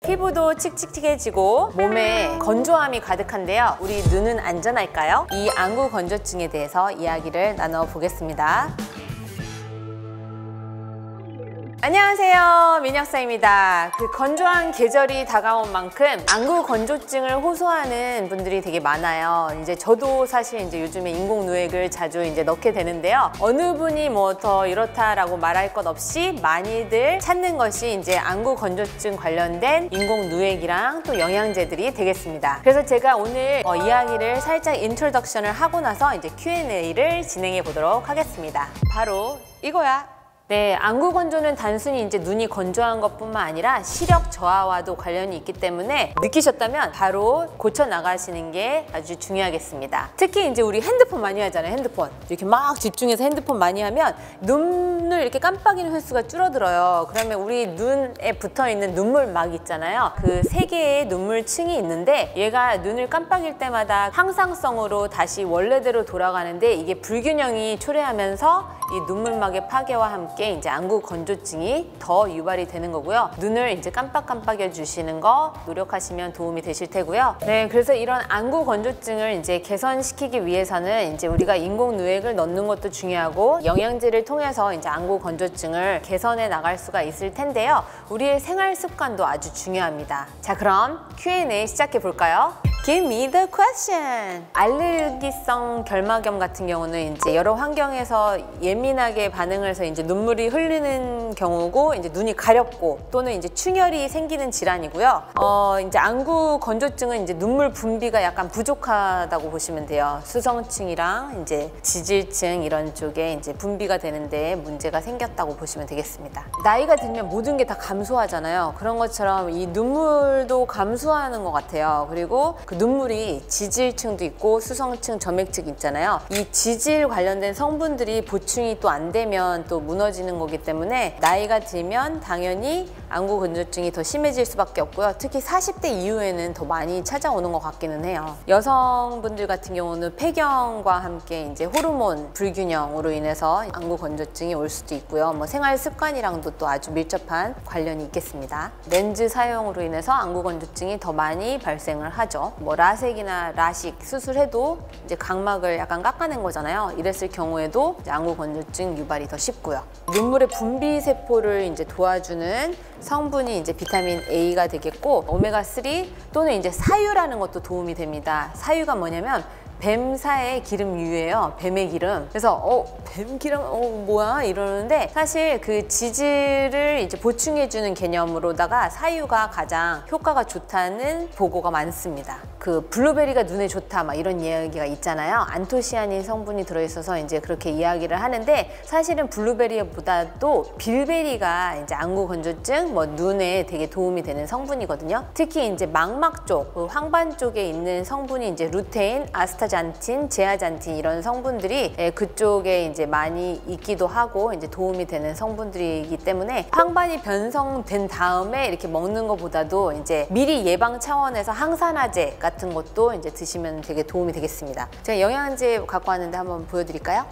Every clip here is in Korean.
피부도 칙칙해지고 몸에 건조함이 가득한데요. 우리 눈은 안전할까요? 이 안구 건조증에 대해서 이야기를 나눠보겠습니다. 안녕하세요, 민혁사입니다. 건조한 계절이 다가온 만큼 안구 건조증을 호소하는 분들이 되게 많아요. 이제 저도 사실 이제 요즘에 인공 누액을 자주 이제 넣게 되는데요. 어느 분이 뭐 더 이렇다라고 말할 것 없이 많이들 찾는 것이 이제 안구 건조증 관련된 인공 누액이랑 또 영양제들이 되겠습니다. 그래서 제가 오늘 이야기를 살짝 인트로덕션을 하고 나서 이제 Q&A를 진행해 보도록 하겠습니다. 바로 이거야. 네, 안구 건조는 단순히 이제 눈이 건조한 것뿐만 아니라 시력 저하와도 관련이 있기 때문에 느끼셨다면 바로 고쳐 나가시는 게 아주 중요하겠습니다. 특히 이제 우리 핸드폰 많이 하잖아요. 핸드폰 이렇게 막 집중해서 핸드폰 많이 하면 눈을 이렇게 깜빡이는 횟수가 줄어들어요. 그러면 우리 눈에 붙어 있는 눈물막 있잖아요. 그 3개의 눈물층이 있는데 얘가 눈을 깜빡일 때마다 항상성으로 다시 원래대로 돌아가는데 이게 불균형이 초래하면서 이 눈물막의 파괴와 함께 이제 안구 건조증이 더 유발이 되는 거고요. 눈을 이제 깜빡깜빡여 주시는 거 노력하시면 도움이 되실 테고요. 네, 그래서 이런 안구 건조증을 이제 개선시키기 위해서는 이제 우리가 인공 누액을 넣는 것도 중요하고 영양제를 통해서 이제 안구 건조증을 개선해 나갈 수가 있을 텐데요. 우리의 생활 습관도 아주 중요합니다. 자, 그럼 Q&A 시작해 볼까요? Give me the question. 알레르기성 결막염 같은 경우는 이제 여러 환경에서 예민하게 반응을 해서 이제 눈물이 흐르는 경우고 이제 눈이 가렵고 또는 이제 충혈이 생기는 질환이고요. 이제 안구 건조증은 이제 눈물 분비가 약간 부족하다고 보시면 돼요. 수성층이랑 이제 지질층 이런 쪽에 이제 분비가 되는데 문제가 생겼다고 보시면 되겠습니다. 나이가 들면 모든 게 다 감소하잖아요. 그런 것처럼 이 눈물도 감소하는 것 같아요. 그리고 그 눈물이 지질층도 있고 수성층, 점액층 있잖아요. 이 지질 관련된 성분들이 보충이 또 안 되면 또 무너지는 거기 때문에 나이가 들면 당연히 안구 건조증이 더 심해질 수밖에 없고요. 특히 40대 이후에는 더 많이 찾아오는 것 같기는 해요. 여성분들 같은 경우는 폐경과 함께 이제 호르몬 불균형으로 인해서 안구 건조증이 올 수도 있고요. 뭐 생활 습관이랑도 또 아주 밀접한 관련이 있겠습니다. 렌즈 사용으로 인해서 안구 건조증이 더 많이 발생을 하죠. 뭐 라섹이나 라식 수술해도 이제 각막을 약간 깎아낸 거잖아요. 이랬을 경우에도 이제 안구 건조증 유발이 더 쉽고요. 눈물의 분비 세포를 이제 도와주는 성분이 이제 비타민 A가 되겠고 오메가3 또는 이제 사유라는 것도 도움이 됩니다. 사유가 뭐냐면 뱀사의 기름류예요. 뱀의 기름. 그래서 뱀 기름 뭐야 이러는데 사실 그 지질을 이제 보충해주는 개념으로다가 사유가 가장 효과가 좋다는 보고가 많습니다. 그 블루베리가 눈에 좋다 막 이런 이야기가 있잖아요. 안토시아닌 성분이 들어있어서 이제 그렇게 이야기를 하는데 사실은 블루베리보다도 빌베리가 이제 안구 건조증 뭐 눈에 되게 도움이 되는 성분이거든요. 특히 이제 망막 쪽, 그 황반 쪽에 있는 성분이 이제 루테인, 아스타잔틴, 제아잔틴 이런 성분들이 그쪽에 이제 많이 있기도 하고 이제 도움이 되는 성분들이기 때문에 황반이 변성된 다음에 이렇게 먹는 것보다도 이제 미리 예방 차원에서 항산화제 같은 것도 이제 드시면 되게 도움이 되겠습니다. 제가 영양제 갖고 왔는데 한번 보여드릴까요?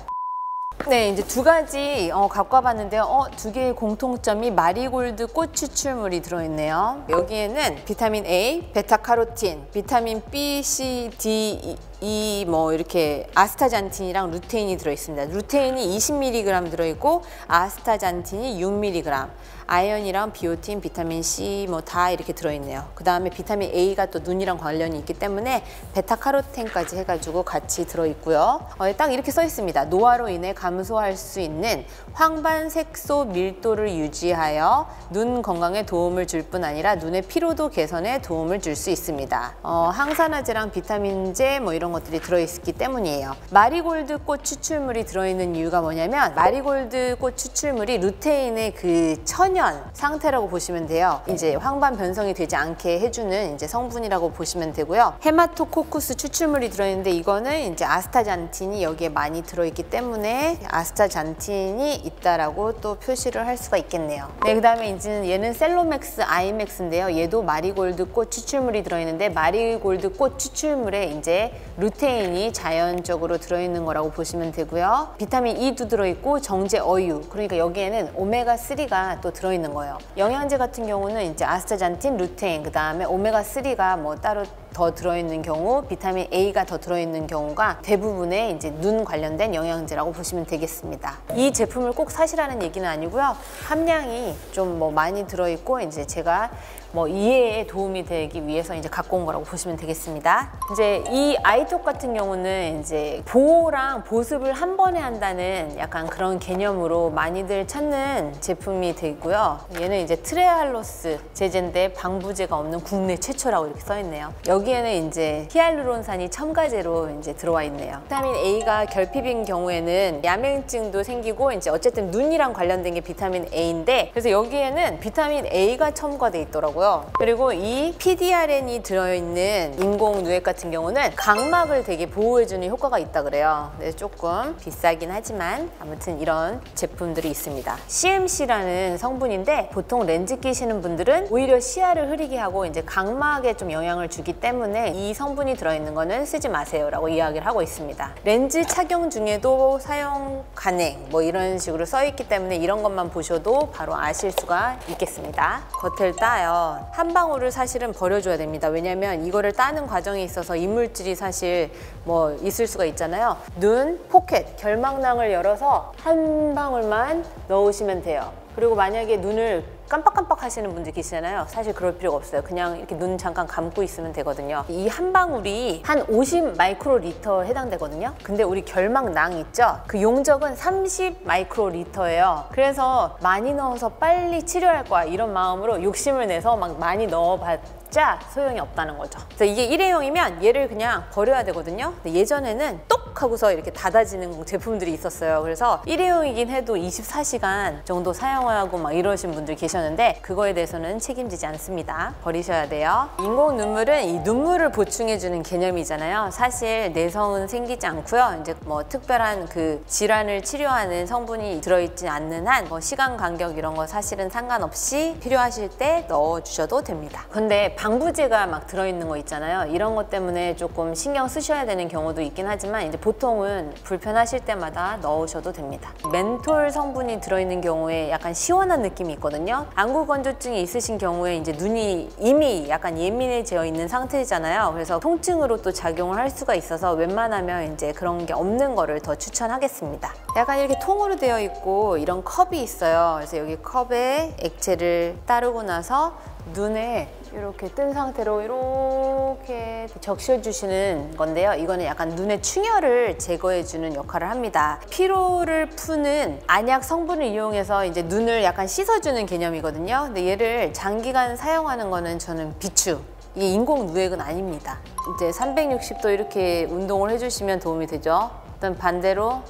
네, 이제 2가지 갖고 와봤는데요. 2개의 공통점이 마리골드 꽃 추출물이 들어있네요. 여기에는 비타민 A, 베타카로틴, 비타민 B, C, D, E 뭐 이렇게 아스타잔틴이랑 루테인이 들어있습니다. 루테인이 20mg 들어있고 아스타잔틴이 6mg, 아연이랑 비오틴, 비타민 C 뭐 다 이렇게 들어있네요. 그 다음에 비타민 A가 또 눈이랑 관련이 있기 때문에 베타카로틴까지 해가지고 같이 들어있고요. 딱 이렇게 써있습니다. 노화로 인해 감소할 수 있는 황반 색소 밀도를 유지하여 눈 건강에 도움을 줄 뿐 아니라 눈의 피로도 개선에 도움을 줄 수 있습니다. 항산화제랑 비타민제 뭐 이런 것들이 들어있기 때문이에요. 마리골드 꽃 추출물이 들어있는 이유가 뭐냐면 마리골드 꽃 추출물이 루테인의 그 천연 상태라고 보시면 돼요. 이제 황반 변성이 되지 않게 해주는 이제 성분이라고 보시면 되고요. 헤마토코쿠스 추출물이 들어있는데 이거는 이제 아스타잔틴이 여기에 많이 들어있기 때문에 안에 아스타잔틴이 있다라고 또 표시를 할 수가 있겠네요. 네, 그 다음에 이제 얘는 셀로맥스 아이맥스인데요. 얘도 마리골드 꽃 추출물이 들어있는데 마리골드 꽃 추출물에 이제 루테인이 자연적으로 들어있는 거라고 보시면 되고요. 비타민 E도 들어있고 정제 어유, 그러니까 여기에는 오메가3가 또 들어있는 거예요. 영양제 같은 경우는 이제 아스타잔틴, 루테인, 그 다음에 오메가3가 뭐 따로 더 들어있는 경우, 비타민 A가 더 들어있는 경우가 대부분의 이제 눈 관련된 영양제라고 보시면 되겠습니다. 이 제품을 꼭 사시라는 얘기는 아니고요. 함량이 좀 뭐 많이 들어있고 이제 제가 뭐 이해에 도움이 되기 위해서 이제 갖고 온 거라고 보시면 되겠습니다. 이제 이 아이톡 같은 경우는 이제 보호랑 보습을 한 번에 한다는 약간 그런 개념으로 많이들 찾는 제품이 되고요. 얘는 이제 트레할로스 제제인데 방부제가 없는 국내 최초라고 이렇게 써 있네요. 여기에는 이제 히알루론산이 첨가제로 이제 들어와 있네요. 비타민 A가 결핍인 경우에는 야맹증도 생기고 이제 어쨌든 눈이랑 관련된 게 비타민 A인데, 그래서 여기에는 비타민 A가 첨가돼 있더라고요. 그리고 이 PDRN이 들어있는 인공 누액 같은 경우는 각막을 되게 보호해주는 효과가 있다 그래요. 네, 조금 비싸긴 하지만 아무튼 이런 제품들이 있습니다. CMC라는 성분인데 보통 렌즈 끼시는 분들은 오히려 시야를 흐리게 하고 이제 각막에 좀 영향을 주기 때문에 이 성분이 들어있는 거는 쓰지 마세요 라고 이야기를 하고 있습니다. 렌즈 착용 중에도 사용 가능 뭐 이런 식으로 써 있기 때문에 이런 것만 보셔도 바로 아실 수가 있겠습니다. 겉을 따요. 한 방울을 사실은 버려줘야 됩니다. 왜냐면 이거를 따는 과정에 있어서 이물질이 사실 뭐 있을 수가 있잖아요. 눈, 포켓, 결막낭을 열어서 한 방울만 넣으시면 돼요. 그리고 만약에 눈을 깜빡깜빡 하시는 분들 계시잖아요. 사실 그럴 필요가 없어요. 그냥 이렇게 눈 잠깐 감고 있으면 되거든요. 이 한 방울이 한 50 마이크로리터에 해당되거든요. 근데 우리 결막낭 있죠? 그 용적은 30 마이크로리터예요. 그래서 많이 넣어서 빨리 치료할 거야 이런 마음으로 욕심을 내서 막 많이 넣어봤자 소용이 없다는 거죠. 그래서 이게 일회용이면 얘를 그냥 버려야 되거든요. 근데 예전에는 똑 하고서 이렇게 닫아지는 제품들이 있었어요. 그래서 일회용이긴 해도 24시간 정도 사용하고 막 이러신 분들 계셨는데 그거에 대해서는 책임지지 않습니다. 버리셔야 돼요. 인공 눈물은 이 눈물을 보충해주는 개념이잖아요. 사실 내성은 생기지 않고요. 이제 뭐 특별한 그 질환을 치료하는 성분이 들어있지 않는 한 뭐 시간 간격 이런 거 사실은 상관없이 필요하실 때 넣어주셔도 됩니다. 근데 방부제가 막 들어있는 거 있잖아요. 이런 것 때문에 조금 신경 쓰셔야 되는 경우도 있긴 하지만 이제 보통은 불편하실 때마다 넣으셔도 됩니다. 멘톨 성분이 들어있는 경우에 약간 시원한 느낌이 있거든요. 안구 건조증이 있으신 경우에 이제 눈이 이미 약간 예민해져 있는 상태잖아요. 그래서 통증으로 또 작용을 할 수가 있어서 웬만하면 이제 그런 게 없는 거를 더 추천하겠습니다. 약간 이렇게 통으로 되어 있고 이런 컵이 있어요. 그래서 여기 컵에 액체를 따르고 나서 눈에 이렇게 뜬 상태로 이렇게 적셔주시는 건데요. 이거는 약간 눈의 충혈을 제거해주는 역할을 합니다. 피로를 푸는 안약 성분을 이용해서 이제 눈을 약간 씻어주는 개념이거든요. 근데 얘를 장기간 사용하는 거는 저는 비추. 이게 인공 누액은 아닙니다. 이제 360도 이렇게 운동을 해주시면 도움이 되죠. 일단 반대로.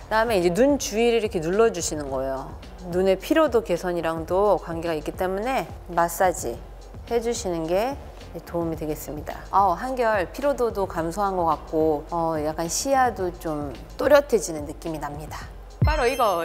그다음에 이제 눈 주위를 이렇게 눌러주시는 거예요. 눈의 피로도 개선이랑도 관계가 있기 때문에 마사지 해주시는 게 도움이 되겠습니다. 한결 피로도도 감소한 것 같고 약간 시야도 좀 또렷해지는 느낌이 납니다. 바로 이거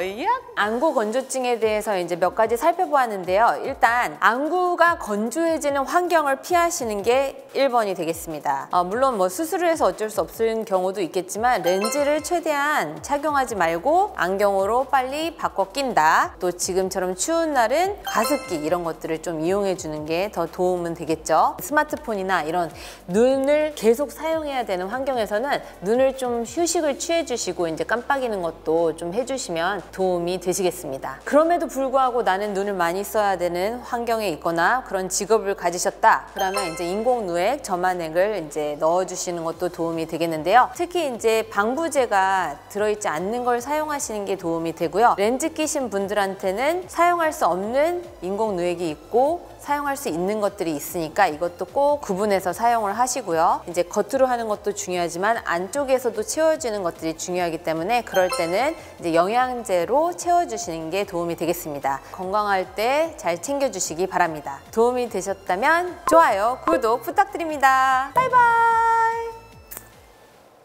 안구 건조증에 대해서 이제 몇 가지 살펴보았는데요. 일단 안구가 건조해지는 환경을 피하시는 게 1번이 되겠습니다. 물론 뭐 수술을 해서 어쩔 수 없는 경우도 있겠지만 렌즈를 최대한 착용하지 말고 안경으로 빨리 바꿔 낀다. 또 지금처럼 추운 날은 가습기 이런 것들을 좀 이용해 주는 게 더 도움은 되겠죠. 스마트폰이나 이런 눈을 계속 사용해야 되는 환경에서는 눈을 좀 휴식을 취해 주시고 이제 깜빡이는 것도 좀 해주시면 도움이 되시겠습니다. 그럼에도 불구하고 나는 눈을 많이 써야 되는 환경에 있거나 그런 직업을 가지셨다. 그러면 이제 인공 누액, 점안액을 이제 넣어주시는 것도 도움이 되겠는데요. 특히 이제 방부제가 들어있지 않는 걸 사용하시는 게 도움이 되고요. 렌즈 끼신 분들한테는 사용할 수 없는 인공 누액이 있고 사용할 수 있는 것들이 있으니까 이것도 꼭 구분해서 사용을 하시고요. 이제 겉으로 하는 것도 중요하지만 안쪽에서도 채워지는 것들이 중요하기 때문에 그럴 때는 이제 영양제로 채워주시는 게 도움이 되겠습니다. 건강할 때 잘 챙겨주시기 바랍니다. 도움이 되셨다면 좋아요, 구독 부탁드립니다. 바이바이!